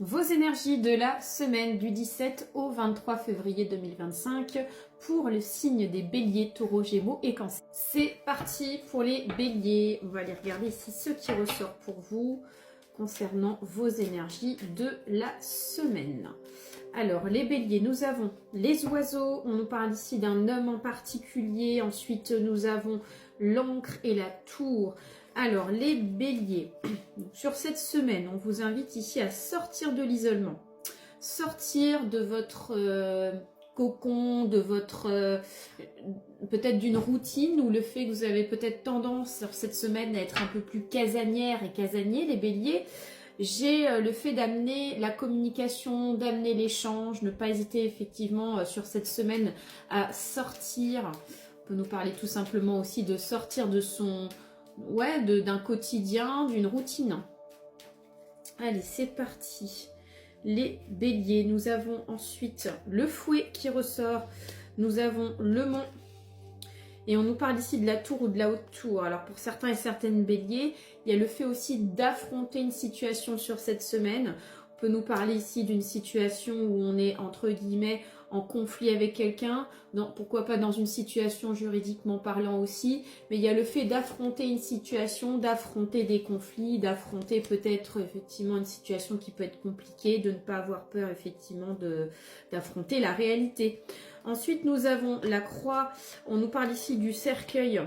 Vos énergies de la semaine du 17 au 23 février 2025 pour le signe des béliers, taureaux, gémeaux et cancer. C'est parti pour les béliers. On va aller regarder ici ce qui ressort pour vous concernant vos énergies de la semaine. Alors, les béliers, nous avons les oiseaux. On nous parle ici d'un homme en particulier. Ensuite, nous avons l'encre et la tour. Alors, les béliers, sur cette semaine, on vous invite ici à sortir de l'isolement. Sortir de votre cocon, de votre peut-être d'une routine ou le fait que vous avez peut-être tendance sur cette semaine à être un peu plus casanière et casanier, les béliers. J'ai le fait d'amener la communication, d'amener l'échange, ne pas hésiter effectivement sur cette semaine à sortir. On peut nous parler tout simplement aussi de sortir de son... d'un quotidien, d'une routine. Allez, c'est parti. Les béliers, nous avons ensuite le fouet qui ressort. Nous avons le mont. Et on nous parle ici de la tour ou de la haute tour. Alors pour certains et certaines béliers, il y a le fait aussi d'affronter une situation sur cette semaine. On peut nous parler ici d'une situation où on est entre guillemets en conflit avec quelqu'un, pourquoi pas dans une situation juridiquement parlant aussi, mais il y a le fait d'affronter une situation, d'affronter des conflits, d'affronter peut-être effectivement une situation qui peut être compliquée, de ne pas avoir peur effectivement d'affronter la réalité. Ensuite, nous avons la croix, on nous parle ici du cercueil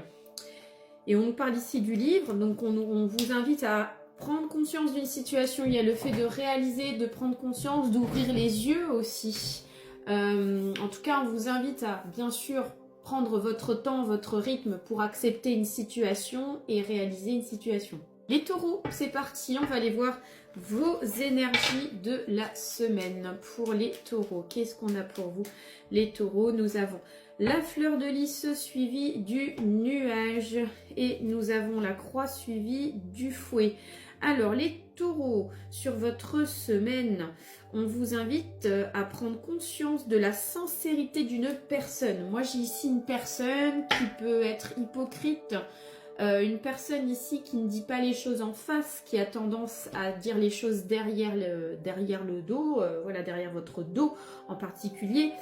et on nous parle ici du livre, donc on vous invite à prendre conscience d'une situation, il y a le fait de réaliser, de prendre conscience, d'ouvrir les yeux aussi. En tout cas, on vous invite à, bien sûr, prendre votre temps, votre rythme pour accepter une situation et réaliser une situation. Les taureaux, c'est parti, on va aller voir vos énergies de la semaine pour les taureaux. Qu'est-ce qu'on a pour vous, les taureaux? Nous avons la fleur de lys suivie du nuage et nous avons la croix suivie du fouet. Alors, les taureaux, sur votre semaine, on vous invite à prendre conscience de la sincérité d'une personne. Moi, j'ai ici une personne qui peut être hypocrite, une personne ici qui ne dit pas les choses en face, qui a tendance à dire les choses derrière le dos, voilà, derrière votre dos en particulier.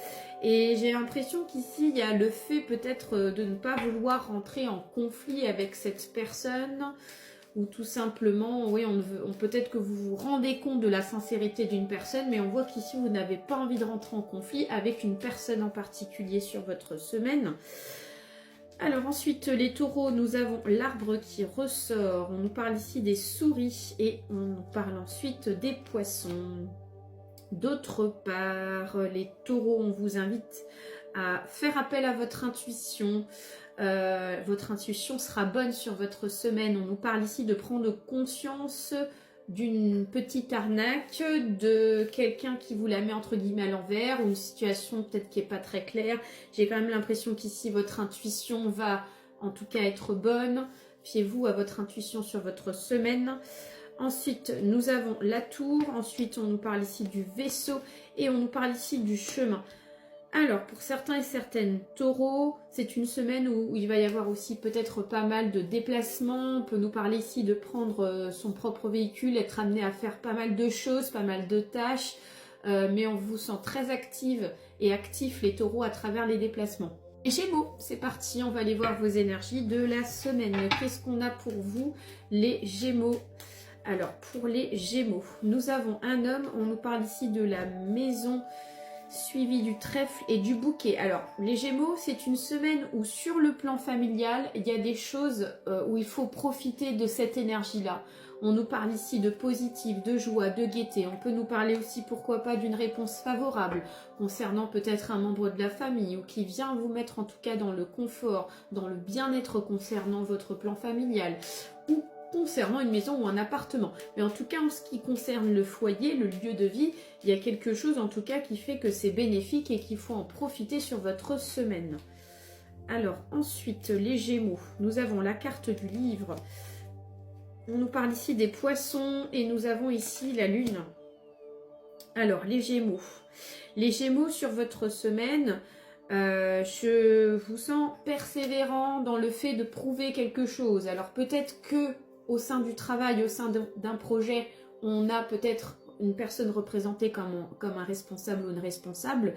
Et j'ai l'impression qu'ici, il y a le fait peut-être de ne pas vouloir rentrer en conflit avec cette personne, ou tout simplement, oui, peut-être que vous vous rendez compte de la sincérité d'une personne, mais on voit qu'ici, vous n'avez pas envie de rentrer en conflit avec une personne en particulier sur votre semaine. Alors ensuite, les taureaux, nous avons l'arbre qui ressort. On nous parle ici des souris et on nous parle ensuite des poissons. D'autre part, les taureaux, on vous invite à faire appel à votre intuition. Votre intuition sera bonne sur votre semaine. On nous parle ici de prendre conscience d'une petite arnaque, de quelqu'un qui vous la met entre guillemets à l'envers, ou une situation peut-être qui n'est pas très claire. J'ai quand même l'impression qu'ici votre intuition va en tout cas être bonne. Fiez-vous à votre intuition sur votre semaine. Ensuite, nous avons la tour. Ensuite, on nous parle ici du vaisseau et on nous parle ici du chemin. Alors, pour certains et certaines taureaux, c'est une semaine où il va y avoir aussi peut-être pas mal de déplacements. On peut nous parler ici de prendre son propre véhicule, être amené à faire pas mal de choses, pas mal de tâches. Mais on vous sent très active et actifs les taureaux à travers les déplacements. Les Gémeaux, c'est parti, on va aller voir vos énergies de la semaine. Qu'est-ce qu'on a pour vous, les Gémeaux? Alors, pour les Gémeaux, nous avons un homme, on nous parle ici de la maison suivi du trèfle et du bouquet. Alors, les Gémeaux, c'est une semaine où sur le plan familial, il y a des choses où il faut profiter de cette énergie-là. On nous parle ici de positif, de joie, de gaieté. On peut nous parler aussi, pourquoi pas, d'une réponse favorable concernant peut-être un membre de la famille ou qui vient vous mettre en tout cas dans le confort, dans le bien-être concernant votre plan familial ou concernant une maison ou un appartement. Mais en tout cas, en ce qui concerne le foyer, le lieu de vie, il y a quelque chose en tout cas qui fait que c'est bénéfique et qu'il faut en profiter sur votre semaine. Alors ensuite, les Gémeaux, nous avons la carte du livre. On nous parle ici des poissons et nous avons ici la lune. Alors les Gémeaux. Les Gémeaux sur votre semaine, je vous sens persévérant dans le fait de prouver quelque chose. Alors peut-être que au sein du travail, au sein d'un projet, on a peut-être une personne représentée comme un responsable ou une responsable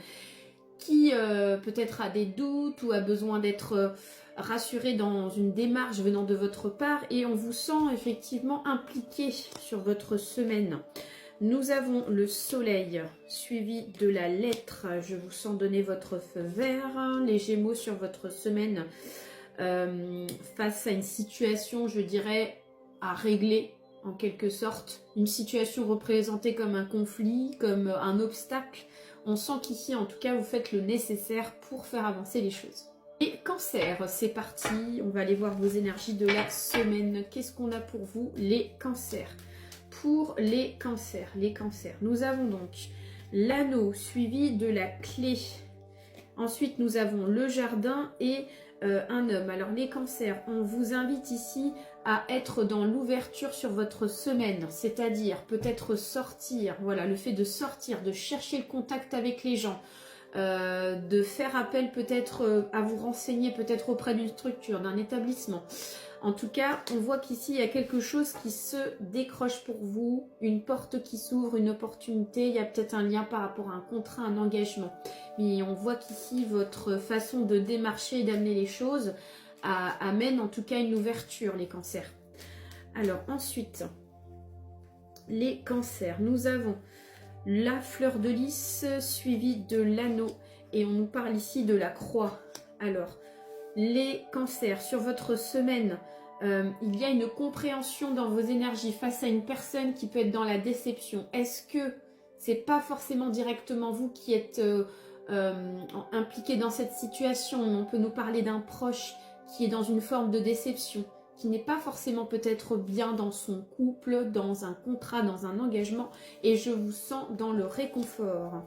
qui peut-être a des doutes ou a besoin d'être rassuré dans une démarche venant de votre part et on vous sent effectivement impliqué sur votre semaine. Nous avons le soleil suivi de la lettre. Je vous sens donner votre feu vert. Les Gémeaux sur votre semaine face à une situation, je dirais, à régler en quelque sorte. Une situation représentée comme un conflit, comme un obstacle. On sent qu'ici, en tout cas, vous faites le nécessaire pour faire avancer les choses. Et Cancer, c'est parti. On va aller voir vos énergies de la semaine. Qu'est-ce qu'on a pour vous, les Cancers? Pour les cancers, nous avons donc l'anneau suivi de la clé. Ensuite, nous avons le jardin et un homme. Alors les cancers, on vous invite ici à être dans l'ouverture sur votre semaine, c'est-à-dire peut-être sortir, voilà, le fait de sortir, de chercher le contact avec les gens, de faire appel peut-être à vous renseigner peut-être auprès d'une structure, d'un établissement. En tout cas, on voit qu'ici, il y a quelque chose qui se décroche pour vous, une porte qui s'ouvre, une opportunité, il y a peut-être un lien par rapport à un contrat, un engagement. Mais on voit qu'ici, votre façon de démarcher et d'amener les choses amène en tout cas une ouverture, les cancers. Alors ensuite, les cancers, nous avons la fleur de lys suivie de l'anneau et on nous parle ici de la croix. Alors, les cancers, sur votre semaine, il y a une compréhension dans vos énergies face à une personne qui peut être dans la déception. Est-ce que c'est pas forcément directement vous qui êtes impliqué dans cette situation? On peut nous parler d'un proche qui est dans une forme de déception, qui n'est pas forcément peut-être bien dans son couple, dans un contrat, dans un engagement, et je vous sens dans le réconfort.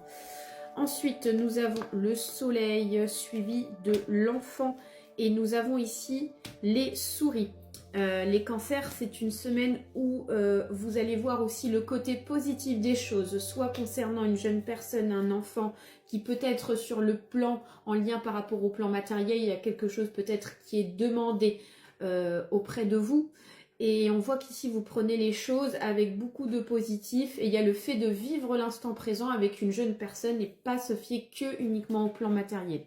Ensuite, nous avons le soleil suivi de l'enfant et nous avons ici les souris. Les cancers, c'est une semaine où vous allez voir aussi le côté positif des choses, soit concernant une jeune personne, un enfant qui peut être sur le plan, en lien par rapport au plan matériel, il y a quelque chose peut-être qui est demandé auprès de vous. Et on voit qu'ici, vous prenez les choses avec beaucoup de positif. Et il y a le fait de vivre l'instant présent avec une jeune personne et pas se fier que uniquement au plan matériel.